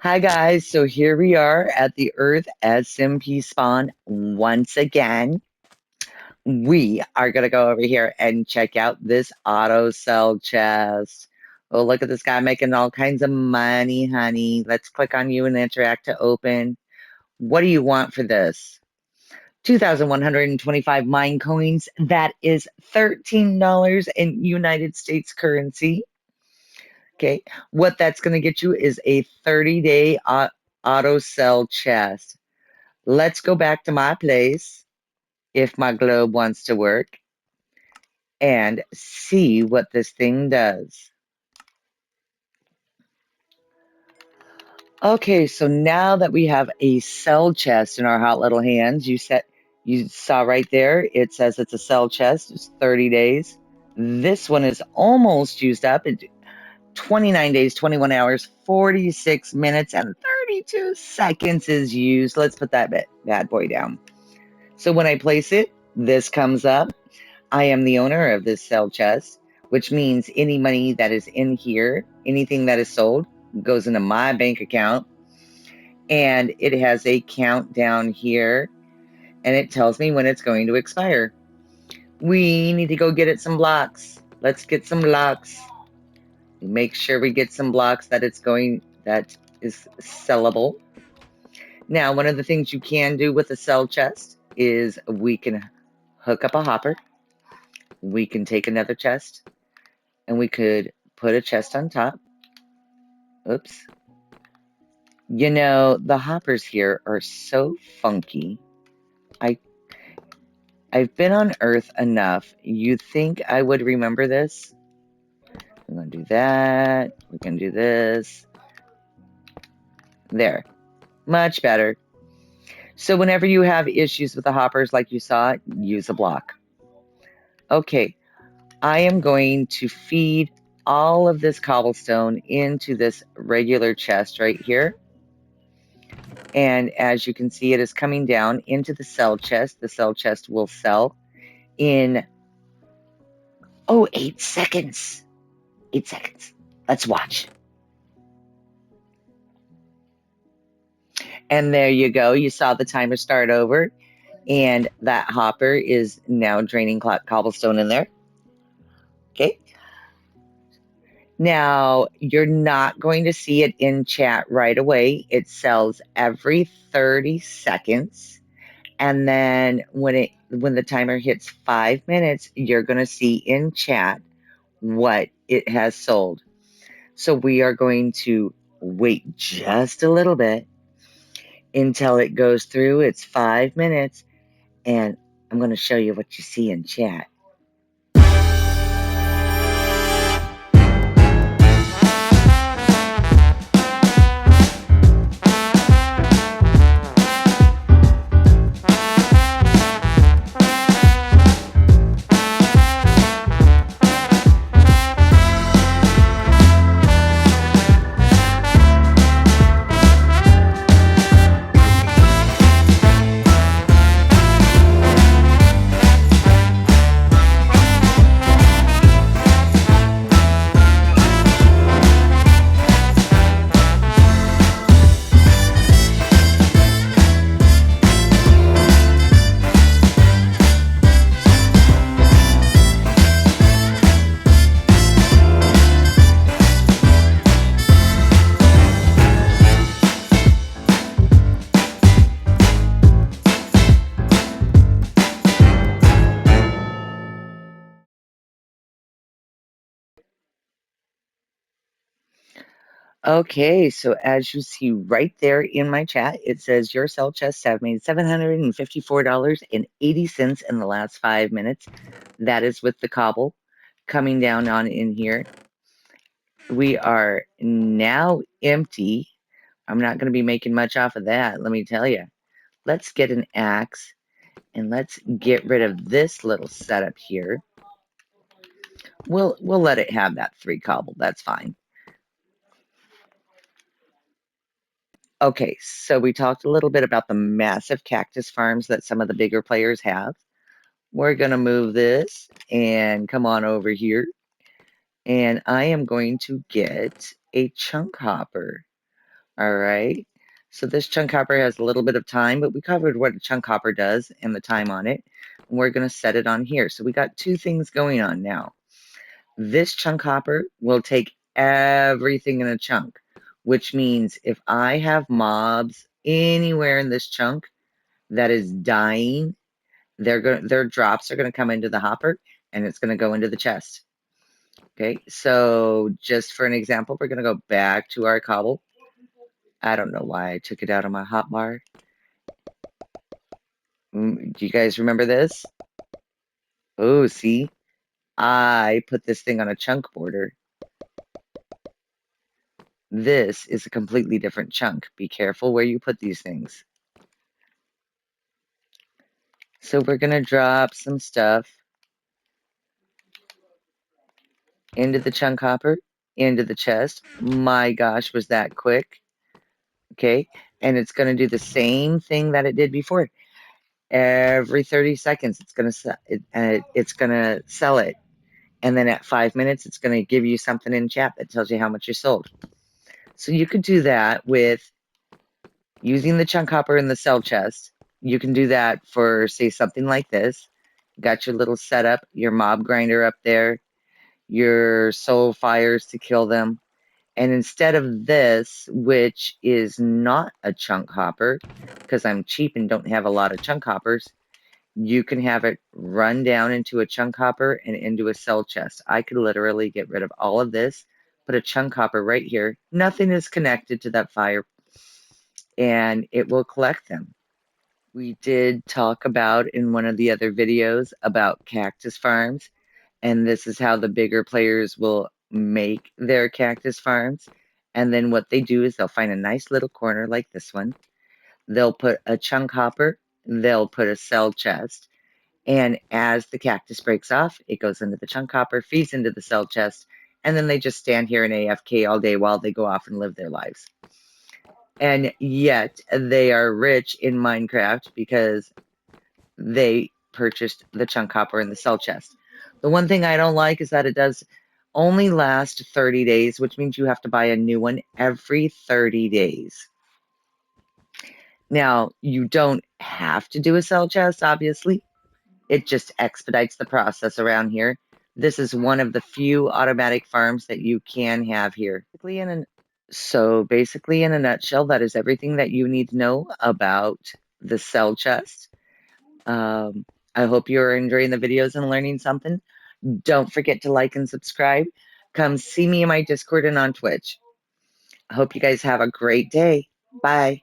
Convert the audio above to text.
Hi guys, so here we are at the Earth SMP spawn once again. We are gonna go over here and check out this auto sell chest. Oh, look at this guy making all kinds of money, honey. Let's click on you and interact to open. What do you want for this? 2,125 mine coins. That is $13 in United States currency. Okay, what that's going to get you is a 30-day auto sell chest. Let's go back to my place if my globe wants to work and see what this thing does. Okay, so now that we have a sell chest in our hot little hands, you saw right there, it says it's a sell chest. It's 30 days. This one is almost used up. 29 days, 21 hours, 46 minutes, and 32 seconds is used. Let's put that bad boy down. So when I place it, this comes up. I am the owner of this sell chest, which means any money that is in here, anything that is sold, goes into my bank account. And it has a countdown here, and it tells me when it's going to expire. We need to go get it some blocks. Let's get some blocks. Make sure we get some blocks that is sellable. Now, one of the things you can do with a sell chest is we can hook up a hopper. We can take another chest and we could put a chest on top. Oops. You know, the hoppers here are so funky. I I've been on Earth enough. You think I would remember this? We're gonna do that. We're gonna do this. There. Much better. So whenever you have issues with the hoppers like you saw, use a block. Okay, I am going to feed all of this cobblestone into this regular chest right here. And as you can see, it is coming down into the sell chest. The sell chest will sell in, 8 seconds. 8 seconds. Let's watch. And there you go. You saw the timer start over. And that hopper is now draining cobblestone in there. Okay. Now, you're not going to see it in chat right away. It sells every 30 seconds. And then when the timer hits 5 minutes, you're going to see in chat what it has sold. So we are going to wait just a little bit until it goes through its 5 minutes, and I'm going to show you what you see in chat. Okay, so as you see right there in my chat, it says your sell chests have made $754.80 in the last 5 minutes. That is with the cobble coming down on in here. We are now empty. I'm not going to be making much off of that, let me tell you. Let's get an axe and let's get rid of this little setup here. We'll let it have that 3 cobble. That's fine. Okay, so we talked a little bit about the massive cactus farms that some of the bigger players have. We're going to move this and come on over here. And I am going to get a chunk hopper. All right. So this chunk hopper has a little bit of time, but we covered what a chunk hopper does and the time on it. And we're going to set it on here. So we got two things going on now. This chunk hopper will take everything in a chunk, which means if I have mobs anywhere in this chunk that is dying, their drops are going to come into the hopper and it's going to go into the chest. Okay, so just for an example, we're going to go back to our cobble. I don't know why I took it out of my hotbar. Do you guys remember this? Oh, see? I put this thing on a chunk border. This is a completely different chunk. Be careful where you put these things. So we're going to drop some stuff into the chunk hopper, into the chest. My gosh, was that quick? Okay, and it's going to do the same thing that it did before. Every 30 seconds, it's gonna sell it, and then at 5 minutes, it's gonna give you something in chat that tells you how much you sold. So you could do that with using the chunk hopper in the sell chest. You can do that for, say, something like this. Got your little setup, your mob grinder up there, your soul fires to kill them. And instead of this, which is not a chunk hopper, because I'm cheap and don't have a lot of chunk hoppers, you can have it run down into a chunk hopper and into a sell chest. I could literally get rid of all of this, put a chunk hopper right here. Nothing is connected to that fire, and it will collect them. We did talk about in one of the other videos about cactus farms, and this is how the bigger players will make their cactus farms. And then what they do is they'll find a nice little corner like this one. They'll put a chunk hopper, they'll put a sell chest, and as the cactus breaks off, it goes into the chunk hopper, feeds into the sell chest, and then they just stand here in AFK all day while they go off and live their lives. And yet they are rich in Minecraft because they purchased the chunk hopper and the sell chest. The one thing I don't like is that it does only last 30 days, which means you have to buy a new one every 30 days. Now, you don't have to do a sell chest, obviously. It just expedites the process around here. This is one of the few automatic farms that you can have here. So basically, in a nutshell, that is everything that you need to know about the sell chest. I hope you're enjoying the videos and learning something. Don't forget to like and subscribe. Come see me in my Discord and on Twitch. I hope you guys have a great day. Bye.